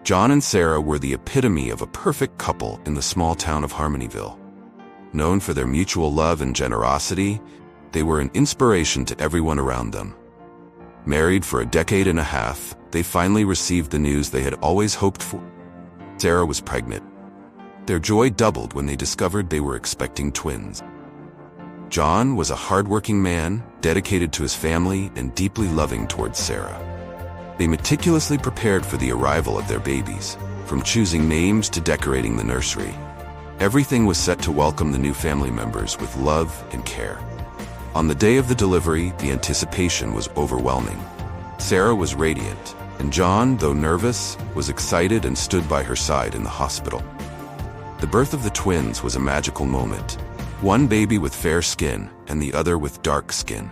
John and Sarah were the epitome of a perfect couple in the small town of Harmonyville. Known for their mutual love and generosity, they were an inspiration to everyone around them. Married for a decade and a half, they finally received the news they had always hoped for. Sarah was pregnant. Their joy doubled when they discovered they were expecting twins. John was a hardworking man, dedicated to his family and deeply loving towards Sarah. They meticulously prepared for the arrival of their babies, from choosing names to decorating the nursery. Everything was set to welcome the new family members with love and care. On the day of the delivery, the anticipation was overwhelming. Sarah was radiant, and John, though nervous, was excited and stood by her side in the hospital. The birth of the twins was a magical moment. One baby with fair skin and the other with dark skin.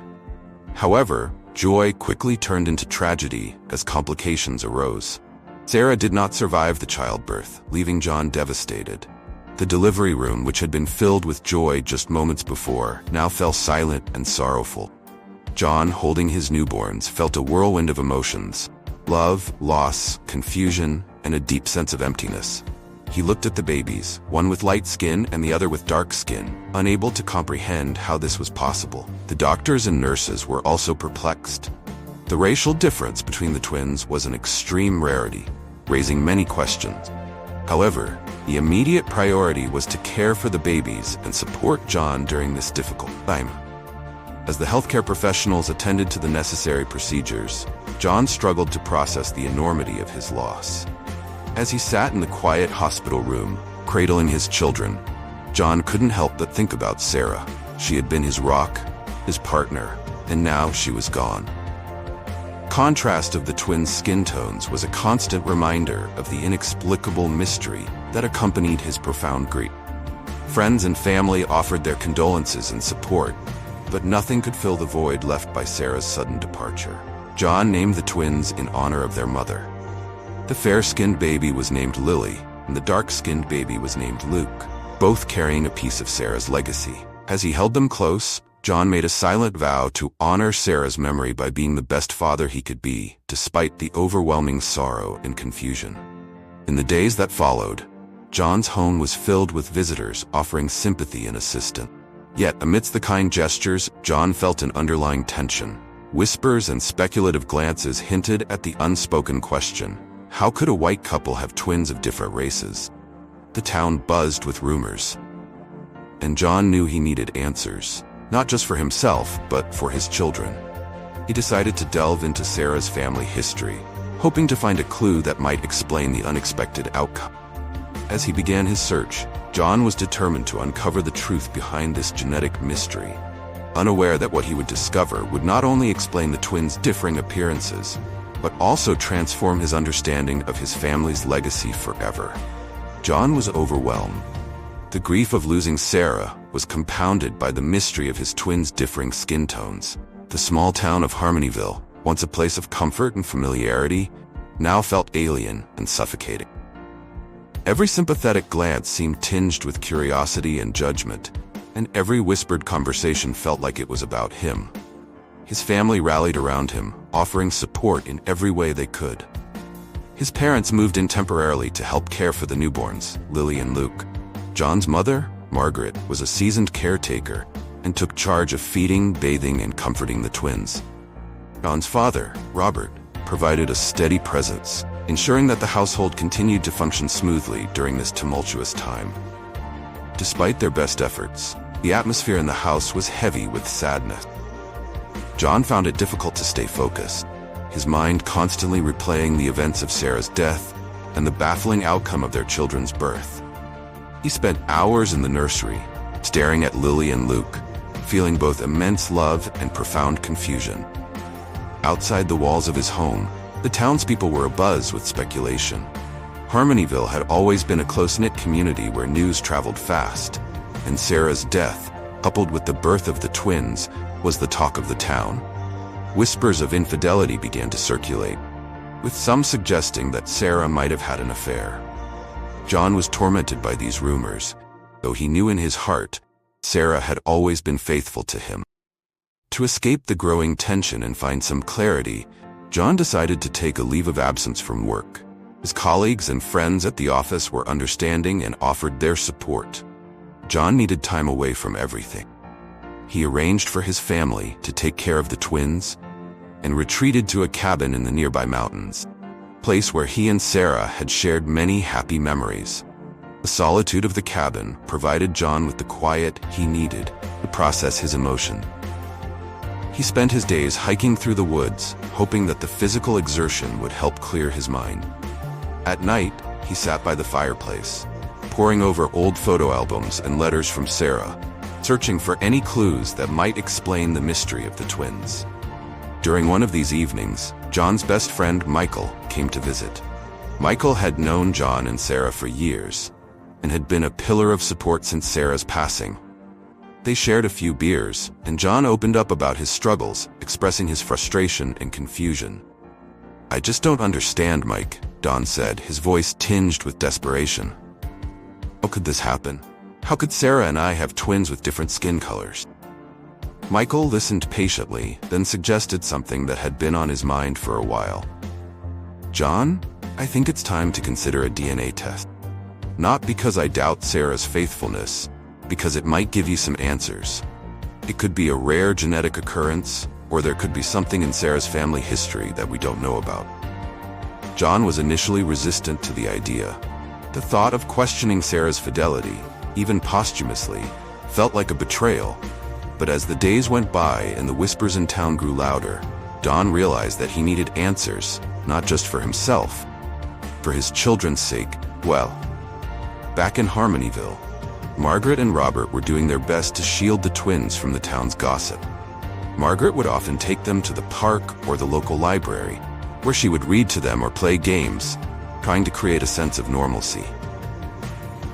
However, joy quickly turned into tragedy as complications arose. Sarah did not survive the childbirth, leaving John devastated. The delivery room, which had been filled with joy just moments before, now fell silent and sorrowful. John, holding his newborns, felt a whirlwind of emotions: love, loss, confusion, and a deep sense of emptiness. He looked at the babies, one with light skin and the other with dark skin, unable to comprehend how this was possible. The doctors and nurses were also perplexed. The racial difference between the twins was an extreme rarity, raising many questions. However, the immediate priority was to care for the babies and support John during this difficult time. As the healthcare professionals attended to the necessary procedures, John struggled to process the enormity of his loss. As he sat in the quiet hospital room, cradling his children, John couldn't help but think about Sarah. She had been his rock, his partner, and now she was gone. Contrast of the twins' skin tones was a constant reminder of the inexplicable mystery that accompanied his profound grief. Friends and family offered their condolences and support, but nothing could fill the void left by Sarah's sudden departure. John named the twins in honor of their mother. The fair-skinned baby was named Lily, and the dark-skinned baby was named Luke, both carrying a piece of Sarah's legacy. As he held them close, John made a silent vow to honor Sarah's memory by being the best father he could be, despite the overwhelming sorrow and confusion. In the days that followed, John's home was filled with visitors offering sympathy and assistance. Yet, amidst the kind gestures, John felt an underlying tension. Whispers and speculative glances hinted at the unspoken question: how could a white couple have twins of different races? The town buzzed with rumors, and John knew he needed answers, not just for himself, but for his children. He decided to delve into Sarah's family history, hoping to find a clue that might explain the unexpected outcome. As he began his search, John was determined to uncover the truth behind this genetic mystery, unaware that what he would discover would not only explain the twins' differing appearances, but also transform his understanding of his family's legacy forever. John was overwhelmed. The grief of losing Sarah was compounded by the mystery of his twins' differing skin tones. The small town of Harmonyville, once a place of comfort and familiarity, now felt alien and suffocating. Every sympathetic glance seemed tinged with curiosity and judgment, and every whispered conversation felt like it was about him. His family rallied around him, offering support in every way they could. His parents moved in temporarily to help care for the newborns, Lily and Luke. John's mother, Margaret, was a seasoned caretaker and took charge of feeding, bathing, and comforting the twins. John's father, Robert, provided a steady presence, ensuring that the household continued to function smoothly during this tumultuous time. Despite their best efforts, the atmosphere in the house was heavy with sadness. John found it difficult to stay focused, his mind constantly replaying the events of Sarah's death and the baffling outcome of their children's birth. He spent hours in the nursery, staring at Lily and Luke, feeling both immense love and profound confusion. Outside the walls of his home, the townspeople were abuzz with speculation. Harmonyville had always been a close-knit community where news traveled fast, and Sarah's death, coupled with the birth of the twins, was the talk of the town. Whispers of infidelity began to circulate, with some suggesting that Sarah might have had an affair. John was tormented by these rumors, though he knew in his heart Sarah had always been faithful to him. To escape the growing tension and find some clarity, John decided to take a leave of absence from work. His colleagues and friends at the office were understanding and offered their support. John needed time away from everything. He arranged for his family to take care of the twins and retreated to a cabin in the nearby mountains, a place where he and Sarah had shared many happy memories. The solitude of the cabin provided John with the quiet he needed to process his emotion. He spent his days hiking through the woods, hoping that the physical exertion would help clear his mind. At night, he sat by the fireplace, poring over old photo albums and letters from Sarah, searching for any clues that might explain the mystery of the twins. During one of these evenings, John's best friend Michael came to visit. Michael had known John and Sarah for years and had been a pillar of support since Sarah's passing. They shared a few beers, and John opened up about his struggles, expressing his frustration and confusion. "I just don't understand, Mike," Don said, his voice tinged with desperation. "How could this happen? How could Sarah and I have twins with different skin colors?" Michael listened patiently, then suggested something that had been on his mind for a while. "John, I think it's time to consider a DNA test. Not because I doubt Sarah's faithfulness, because it might give you some answers. It could be a rare genetic occurrence, or there could be something in Sarah's family history that we don't know about." John was initially resistant to the idea. The thought of questioning Sarah's fidelity, even posthumously, felt like a betrayal. But as the days went by and the whispers in town grew louder, Don realized that he needed answers, not just for himself, for his children's sake. Well, back in Harmonyville, Margaret and Robert were doing their best to shield the twins from the town's gossip. Margaret would often take them to the park or the local library, where she would read to them or play games, trying to create a sense of normalcy.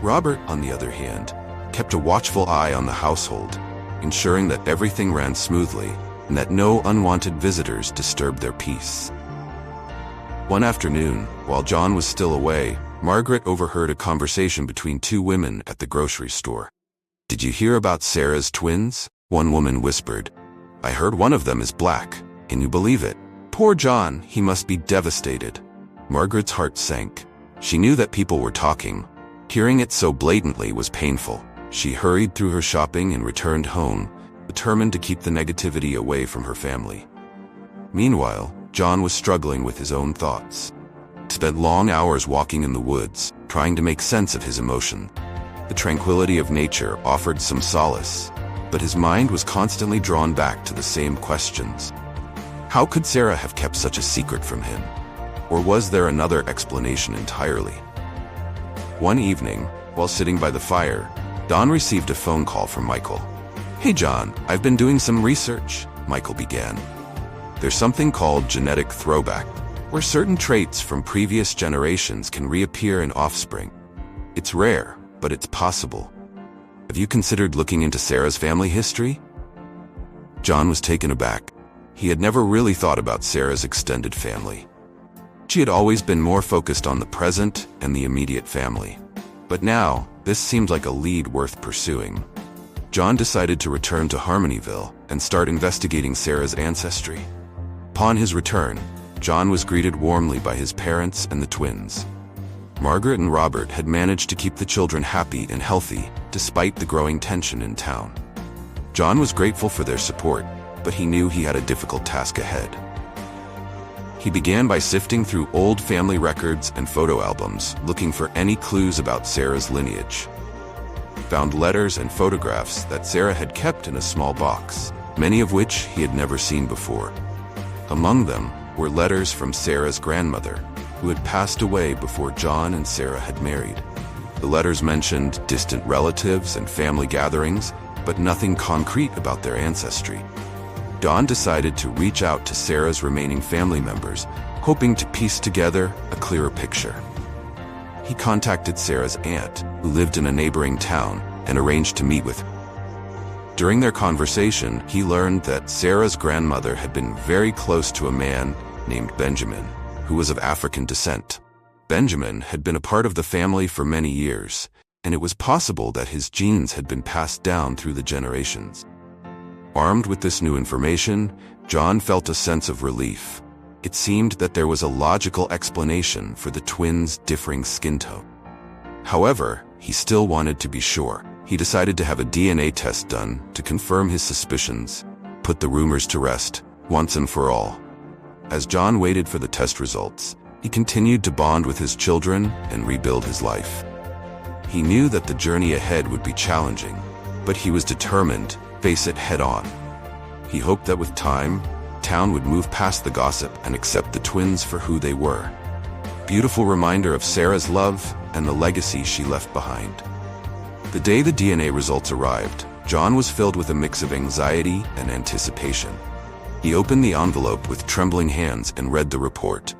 Robert, on the other hand, kept a watchful eye on the household, ensuring that everything ran smoothly and that no unwanted visitors disturbed their peace. One afternoon, while John was still away, Margaret overheard a conversation between two women at the grocery store. "Did you hear about Sarah's twins?" one woman whispered. "I heard one of them is black. Can you believe it? Poor John, he must be devastated." Margaret's heart sank. She knew that people were talking. Hearing it so blatantly was painful. She hurried through her shopping and returned home, determined to keep the negativity away from her family. Meanwhile, John was struggling with his own thoughts. He spent long hours walking in the woods, trying to make sense of his emotion. The tranquility of nature offered some solace, but his mind was constantly drawn back to the same questions. How could Sarah have kept such a secret from him? Or was there another explanation entirely? One evening, while sitting by the fire, Don received a phone call from Michael. "Hey John, I've been doing some research," Michael began. "There's something called genetic throwback, where certain traits from previous generations can reappear in offspring. It's rare, but it's possible. Have you considered looking into Sarah's family history?" John was taken aback. He had never really thought about Sarah's extended family. She had always been more focused on the present and the immediate family. But now, this seemed like a lead worth pursuing. John decided to return to Harmonyville and start investigating Sarah's ancestry. Upon his return, John was greeted warmly by his parents and the twins. Margaret and Robert had managed to keep the children happy and healthy despite the growing tension in town. John was grateful for their support, but he knew he had a difficult task ahead. He began by sifting through old family records and photo albums, looking for any clues about Sarah's lineage. Found letters and photographs that Sarah had kept in a small box, many of which he had never seen before. Among them were letters from Sarah's grandmother, who had passed away before John and Sarah had married. The letters mentioned distant relatives and family gatherings, but nothing concrete about their ancestry. Don decided to reach out to Sarah's remaining family members, hoping to piece together a clearer picture. He contacted Sarah's aunt, who lived in a neighboring town, and arranged to meet with her. During their conversation, he learned that Sarah's grandmother had been very close to a man named Benjamin, who was of African descent. Benjamin had been a part of the family for many years, and it was possible that his genes had been passed down through the generations. Armed with this new information, John felt a sense of relief. It seemed that there was a logical explanation for the twins' differing skin tone. However, he still wanted to be sure. He decided to have a DNA test done to confirm his suspicions, put the rumors to rest, once and for all. As John waited for the test results, he continued to bond with his children and rebuild his life. He knew that the journey ahead would be challenging, but he was determined to face it head-on. He hoped that with time, town would move past the gossip and accept the twins for who they were. Beautiful reminder of Sarah's love and the legacy she left behind. The day the DNA results arrived, John was filled with a mix of anxiety and anticipation. He opened the envelope with trembling hands and read the report.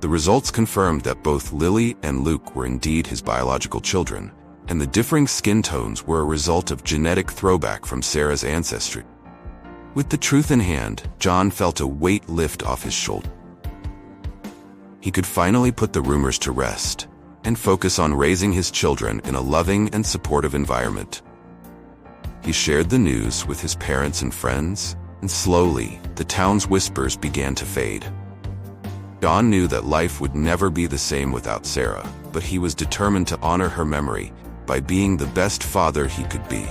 The results confirmed that both Lily and Luke were indeed his biological children, and the differing skin tones were a result of genetic throwback from Sarah's ancestry. With the truth in hand, John felt a weight lift off his shoulder. He could finally put the rumors to rest and focus on raising his children in a loving and supportive environment. He shared the news with his parents and friends, and slowly, the town's whispers began to fade. John knew that life would never be the same without Sarah, but he was determined to honor her memory by being the best father he could be.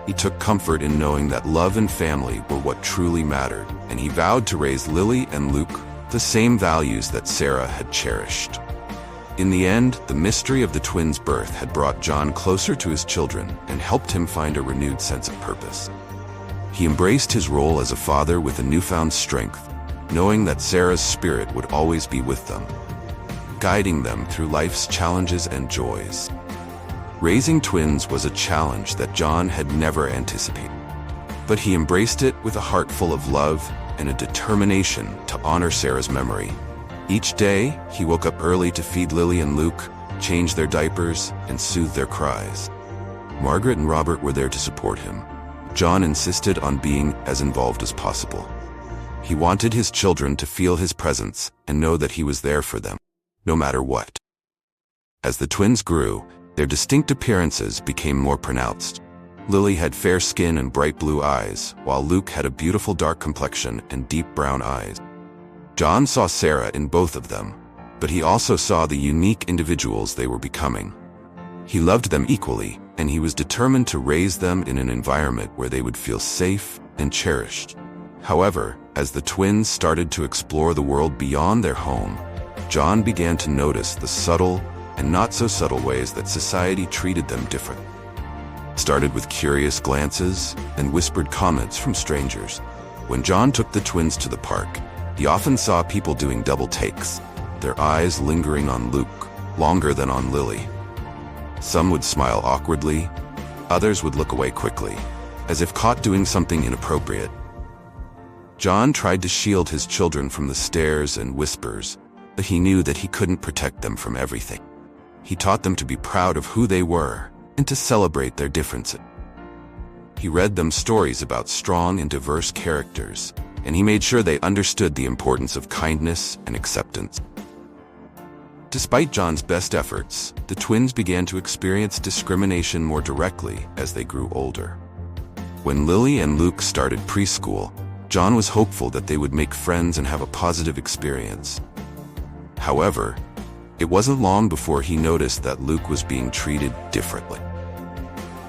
He took comfort in knowing that love and family were what truly mattered, and he vowed to raise Lily and Luke the same values that Sarah had cherished. In the end, the mystery of the twins' birth had brought John closer to his children and helped him find a renewed sense of purpose. He embraced his role as a father with a newfound strength, knowing that Sarah's spirit would always be with them, guiding them through life's challenges and joys. Raising twins was a challenge that John had never anticipated, but he embraced it with a heart full of love and a determination to honor Sarah's memory. Each day, he woke up early to feed Lily and Luke, change their diapers, and soothe their cries. Margaret and Robert were there to support him. John insisted on being as involved as possible. He wanted his children to feel his presence and know that he was there for them, no matter what. As the twins grew, their distinct appearances became more pronounced. Lily had fair skin and bright blue eyes, while Luke had a beautiful dark complexion and deep brown eyes. John saw Sarah in both of them, but he also saw the unique individuals they were becoming. He loved them equally, and he was determined to raise them in an environment where they would feel safe and cherished. However, as the twins started to explore the world beyond their home, John began to notice the subtle and not so subtle ways that society treated them different. It started with curious glances and whispered comments from strangers. When John took the twins to the park, he often saw people doing double takes, their eyes lingering on Luke longer than on Lily. Some would smile awkwardly, others would look away quickly, as if caught doing something inappropriate. John tried to shield his children from the stares and whispers, but he knew that he couldn't protect them from everything. He taught them to be proud of who they were and to celebrate their differences. He read them stories about strong and diverse characters, and he made sure they understood the importance of kindness and acceptance. Despite John's best efforts, the twins began to experience discrimination more directly as they grew older. When Lily and Luke started preschool, John was hopeful that they would make friends and have a positive experience. However, it wasn't long before he noticed that Luke was being treated differently.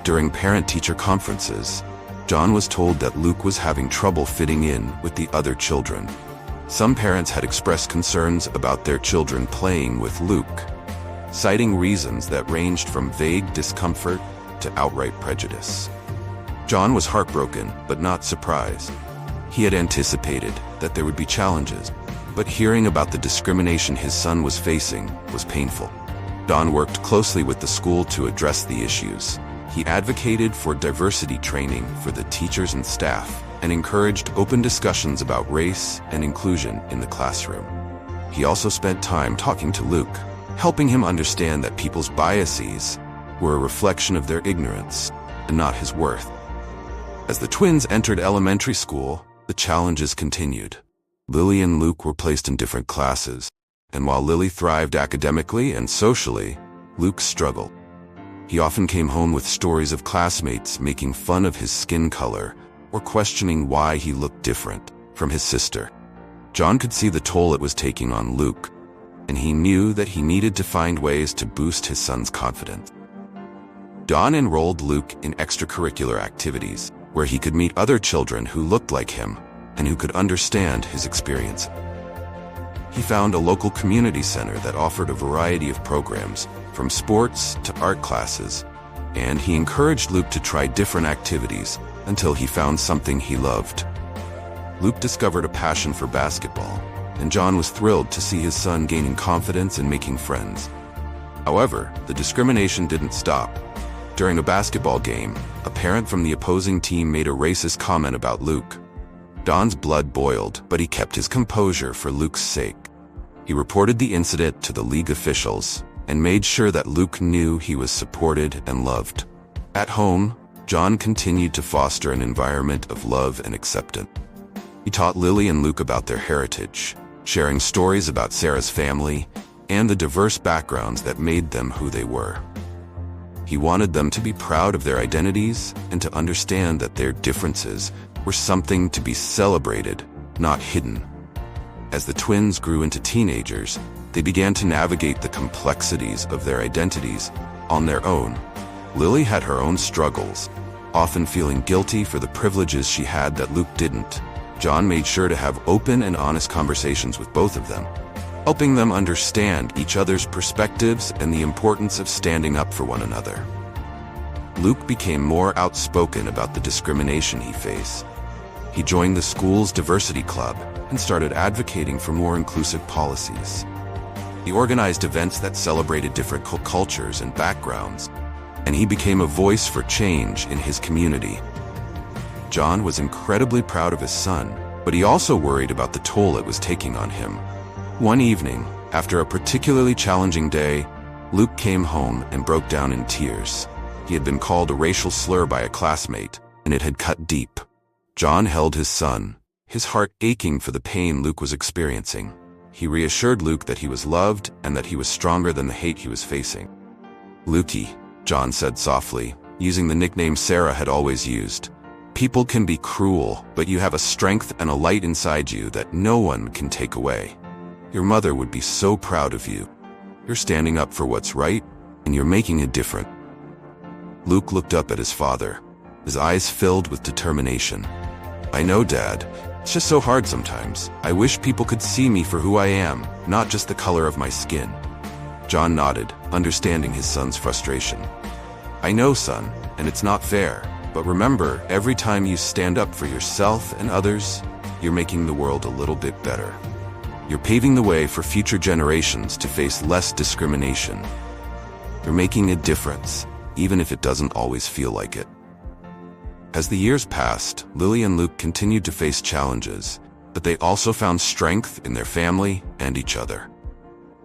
During parent-teacher conferences, John was told that Luke was having trouble fitting in with the other children. Some parents had expressed concerns about their children playing with Luke, citing reasons that ranged from vague discomfort to outright prejudice. John was heartbroken, but not surprised. He had anticipated that there would be challenges, but hearing about the discrimination his son was facing was painful. John worked closely with the school to address the issues. He advocated for diversity training for the teachers and staff and encouraged open discussions about race and inclusion in the classroom. He also spent time talking to Luke, helping him understand that people's biases were a reflection of their ignorance and not his worth. As the twins entered elementary school, the challenges continued. Lily and Luke were placed in different classes, and while Lily thrived academically and socially, Luke struggled. He often came home with stories of classmates making fun of his skin color or questioning why he looked different from his sister. John could see the toll it was taking on Luke, and he knew that he needed to find ways to boost his son's confidence. John enrolled Luke in extracurricular activities, where he could meet other children who looked like him and who could understand his experience. He found a local community center that offered a variety of programs, from sports to art classes, and he encouraged Luke to try different activities until he found something he loved. Luke discovered a passion for basketball, and John was thrilled to see his son gaining confidence and making friends. However, the discrimination didn't stop. During a basketball game, a parent from the opposing team made a racist comment about Luke. John's blood boiled, but he kept his composure for Luke's sake. He reported the incident to the league officials and made sure that Luke knew he was supported and loved. At home, John continued to foster an environment of love and acceptance. He taught Lily and Luke about their heritage, sharing stories about Sarah's family and the diverse backgrounds that made them who they were. He wanted them to be proud of their identities and to understand that their differences were something to be celebrated, not hidden. As the twins grew into teenagers, they began to navigate the complexities of their identities on their own. Lily had her own struggles, often feeling guilty for the privileges she had that Luke didn't. John made sure to have open and honest conversations with both of them, helping them understand each other's perspectives and the importance of standing up for one another. Luke became more outspoken about the discrimination he faced. He joined the school's diversity club and started advocating for more inclusive policies. He organized events that celebrated different cultures and backgrounds, and he became a voice for change in his community. John was incredibly proud of his son, but he also worried about the toll it was taking on him. One evening, after a particularly challenging day, Luke came home and broke down in tears. He had been called a racial slur by a classmate, and it had cut deep. John held his son, his heart aching for the pain Luke was experiencing. He reassured Luke that he was loved and that he was stronger than the hate he was facing. "Lukey," John said softly, using the nickname Sarah had always used. "People can be cruel, but you have a strength and a light inside you that no one can take away. Your mother would be so proud of you. You're standing up for what's right, and you're making a difference." Luke looked up at his father, his eyes filled with determination. "I know, Dad. It's just so hard sometimes. I wish people could see me for who I am, not just the color of my skin." John nodded, understanding his son's frustration. "I know, son, and it's not fair. But remember, every time you stand up for yourself and others, you're making the world a little bit better. You're paving the way for future generations to face less discrimination. You're making a difference, even if it doesn't always feel like it." As the years passed, Lily and Luke continued to face challenges, but they also found strength in their family and each other.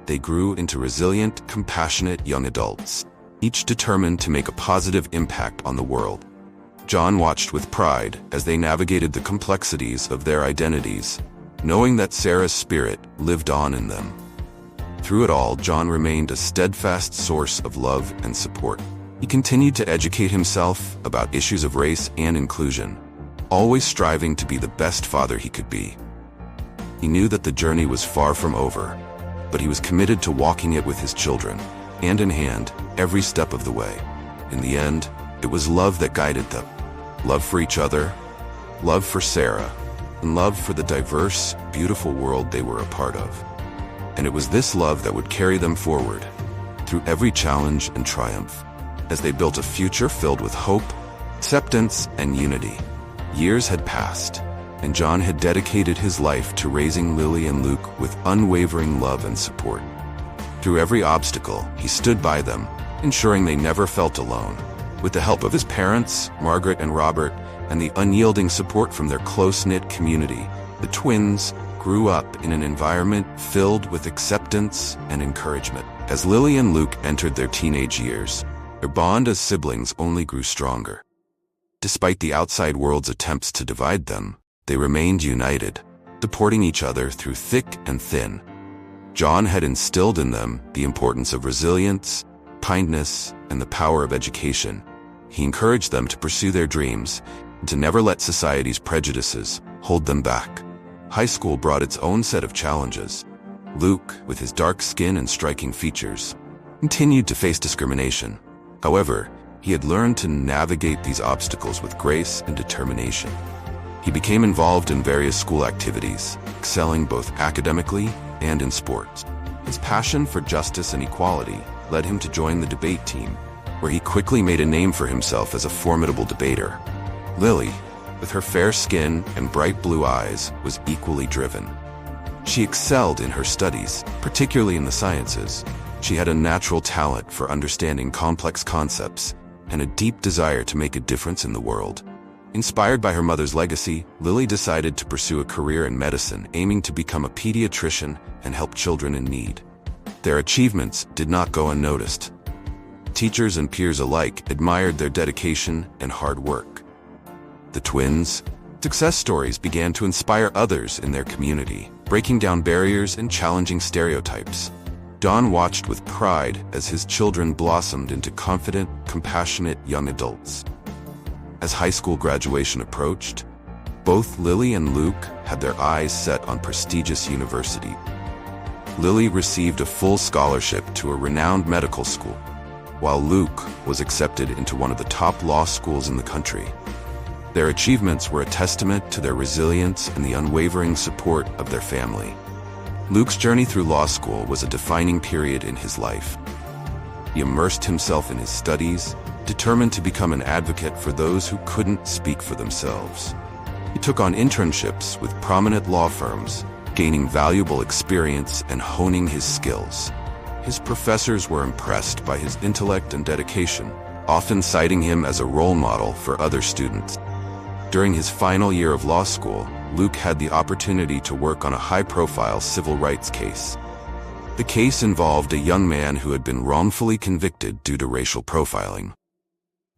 They grew into resilient, compassionate young adults, each determined to make a positive impact on the world. John watched with pride as they navigated the complexities of their identities, knowing that Sarah's spirit lived on in them. Through it all, John remained a steadfast source of love and support. He continued to educate himself about issues of race and inclusion, always striving to be the best father he could be. He knew that the journey was far from over, but he was committed to walking it with his children, hand in hand, every step of the way. In the end, it was love that guided them. Love for each other, love for Sarah, and love for the diverse, beautiful world they were a part of. And it was this love that would carry them forward, through every challenge and triumph, as they built a future filled with hope, acceptance, and unity. Years had passed, and John had dedicated his life to raising Lily and Luke with unwavering love and support. Through every obstacle, he stood by them, ensuring they never felt alone. With the help of his parents, Margaret and Robert, and the unyielding support from their close-knit community, the twins grew up in an environment filled with acceptance and encouragement. As Lily and Luke entered their teenage years, their bond as siblings only grew stronger. Despite the outside world's attempts to divide them, they remained united, supporting each other through thick and thin. John had instilled in them the importance of resilience, kindness, and the power of education. He encouraged them to pursue their dreams and to never let society's prejudices hold them back. High school brought its own set of challenges. Luke, with his dark skin and striking features, continued to face discrimination. However, he had learned to navigate these obstacles with grace and determination. He became involved in various school activities, excelling both academically and in sports. His passion for justice and equality led him to join the debate team, where he quickly made a name for himself as a formidable debater. Lily, with her fair skin and bright blue eyes, was equally driven. She excelled in her studies, particularly in the sciences. She had a natural talent for understanding complex concepts and a deep desire to make a difference in the world. Inspired by her mother's legacy, Lily decided to pursue a career in medicine, aiming to become a pediatrician and help children in need. Their achievements did not go unnoticed. Teachers and peers alike admired their dedication and hard work. The twins' success stories began to inspire others in their community, breaking down barriers and challenging stereotypes. Don watched with pride as his children blossomed into confident, compassionate young adults. As high school graduation approached, both Lily and Luke had their eyes set on prestigious university. Lily received a full scholarship to a renowned medical school, while Luke was accepted into one of the top law schools in the country. Their achievements were a testament to their resilience and the unwavering support of their family. Luke's journey through law school was a defining period in his life. He immersed himself in his studies, determined to become an advocate for those who couldn't speak for themselves. He took on internships with prominent law firms, gaining valuable experience and honing his skills. His professors were impressed by his intellect and dedication, often citing him as a role model for other students. During his final year of law school, Luke had the opportunity to work on a high-profile civil rights case. The case involved a young man who had been wrongfully convicted due to racial profiling.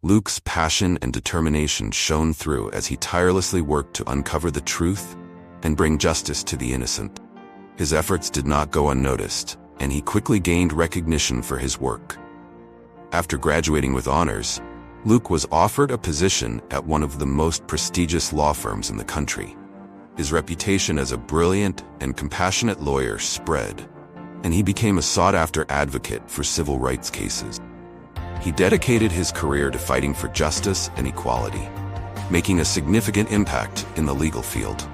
Luke's passion and determination shone through as he tirelessly worked to uncover the truth and bring justice to the innocent. His efforts did not go unnoticed, and he quickly gained recognition for his work. After graduating with honors, Luke was offered a position at one of the most prestigious law firms in the country. His reputation as a brilliant and compassionate lawyer spread, and he became a sought-after advocate for civil rights cases. He dedicated his career to fighting for justice and equality, making a significant impact in the legal field.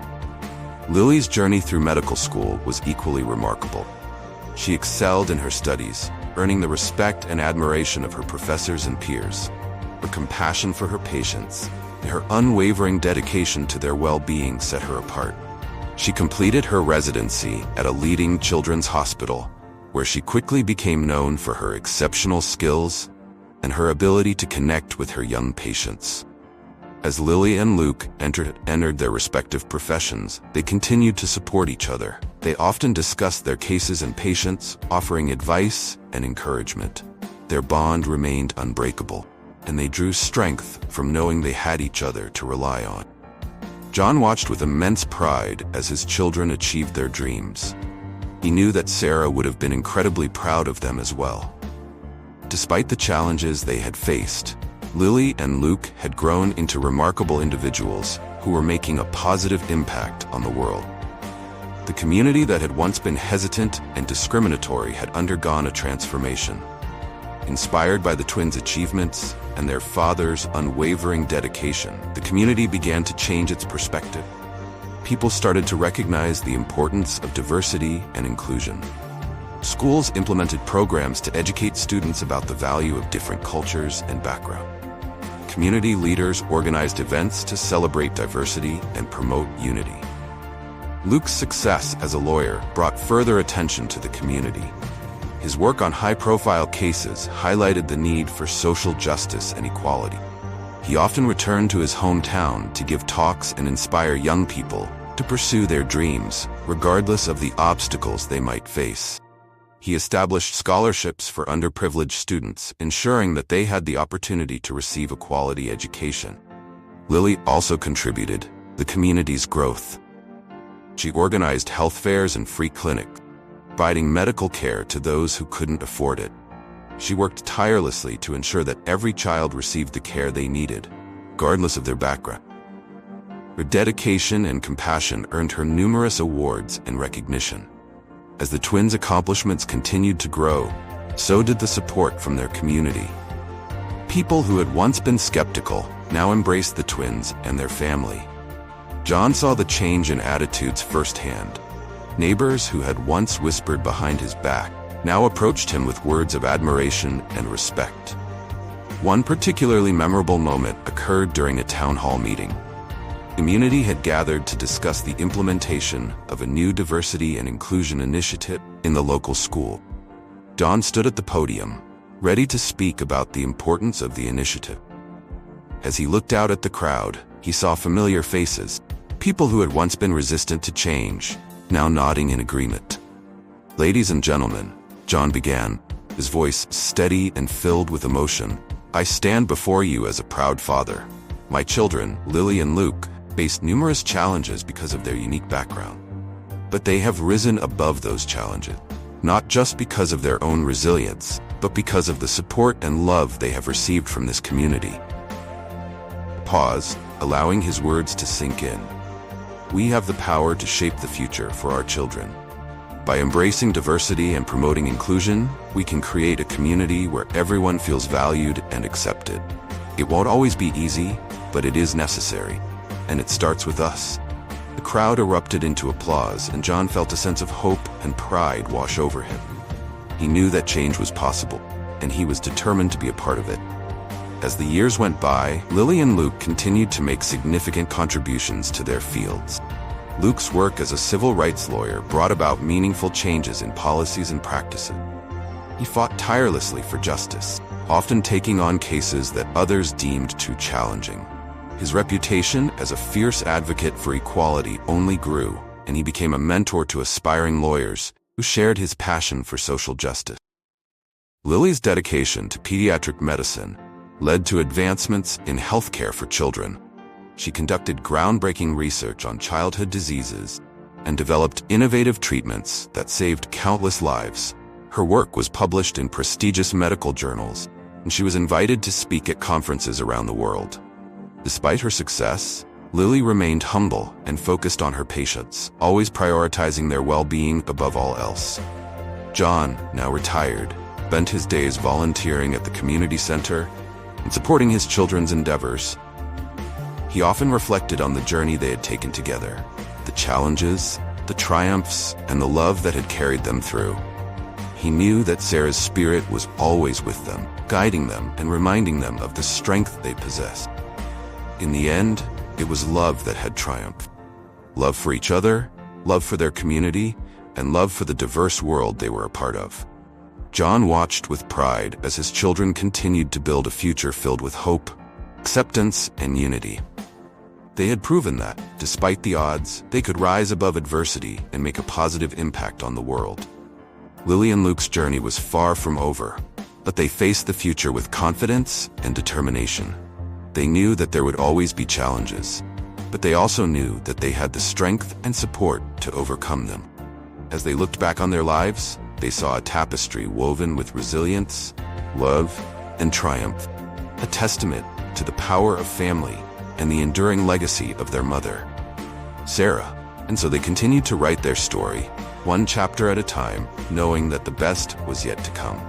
Lily's journey through medical school was equally remarkable. She excelled in her studies, earning the respect and admiration of her professors and peers. Her compassion for her patients and her unwavering dedication to their well-being set her apart. She completed her residency at a leading children's hospital, where she quickly became known for her exceptional skills and her ability to connect with her young patients. As Lily and Luke entered their respective professions, they continued to support each other. They often discussed their cases and patients, offering advice and encouragement. Their bond remained unbreakable, and they drew strength from knowing they had each other to rely on. John watched with immense pride as his children achieved their dreams. He knew that Sarah would have been incredibly proud of them as well. Despite the challenges they had faced, Lily and Luke had grown into remarkable individuals who were making a positive impact on the world. The community that had once been hesitant and discriminatory had undergone a transformation. Inspired by the twins' achievements and their father's unwavering dedication, the community began to change its perspective. People started to recognize the importance of diversity and inclusion. Schools implemented programs to educate students about the value of different cultures and backgrounds. Community leaders organized events to celebrate diversity and promote unity. Luke's success as a lawyer brought further attention to the community. His work on high-profile cases highlighted the need for social justice and equality. He often returned to his hometown to give talks and inspire young people to pursue their dreams, regardless of the obstacles they might face. He established scholarships for underprivileged students, ensuring that they had the opportunity to receive a quality education. Lily also contributed to the community's growth. She organized health fairs and free clinics, providing medical care to those who couldn't afford it. She worked tirelessly to ensure that every child received the care they needed, regardless of their background. Her dedication and compassion earned her numerous awards and recognition. As the twins' accomplishments continued to grow, so did the support from their community. People who had once been skeptical now embraced the twins and their family. John saw the change in attitudes firsthand. Neighbors who had once whispered behind his back now approached him with words of admiration and respect. One particularly memorable moment occurred during a town hall meeting. The community had gathered to discuss the implementation of a new diversity and inclusion initiative in the local school. John stood at the podium, ready to speak about the importance of the initiative. As he looked out at the crowd, he saw familiar faces, people who had once been resistant to change, now nodding in agreement. "Ladies and gentlemen," John began, his voice steady and filled with emotion, "I stand before you as a proud father. My children, Lily and Luke, faced numerous challenges because of their unique background. But they have risen above those challenges, not just because of their own resilience, but because of the support and love they have received from this community." Pause, allowing his words to sink in. We have the power to shape the future for our children. By embracing diversity and promoting inclusion, we can create a community where everyone feels valued and accepted. It won't always be easy, but it is necessary. And it starts with us. The crowd erupted into applause, and John felt a sense of hope and pride wash over him. He knew that change was possible, and he was determined to be a part of it. As the years went by, Lily and Luke continued to make significant contributions to their fields. Luke's work as a civil rights lawyer brought about meaningful changes in policies and practices. He fought tirelessly for justice, often taking on cases that others deemed too challenging. His reputation as a fierce advocate for equality only grew, and he became a mentor to aspiring lawyers who shared his passion for social justice. Lily's dedication to pediatric medicine led to advancements in healthcare for children. She conducted groundbreaking research on childhood diseases and developed innovative treatments that saved countless lives. Her work was published in prestigious medical journals, and she was invited to speak at conferences around the world. Despite her success, Lily remained humble and focused on her patients, always prioritizing their well-being above all else. John, now retired, spent his days volunteering at the community center and supporting his children's endeavors. He often reflected on the journey they had taken together, the challenges, the triumphs, and the love that had carried them through. He knew that Sarah's spirit was always with them, guiding them and reminding them of the strength they possessed. In the end, it was love that had triumphed. Love for each other, love for their community, and love for the diverse world they were a part of. John watched with pride as his children continued to build a future filled with hope, acceptance, and unity. They had proven that, despite the odds, they could rise above adversity and make a positive impact on the world. Lily and Luke's journey was far from over, but they faced the future with confidence and determination. They knew that there would always be challenges, but they also knew that they had the strength and support to overcome them. As they looked back on their lives, they saw a tapestry woven with resilience, love, and triumph, a testament to the power of family and the enduring legacy of their mother, Sarah. And so they continued to write their story, one chapter at a time, knowing that the best was yet to come.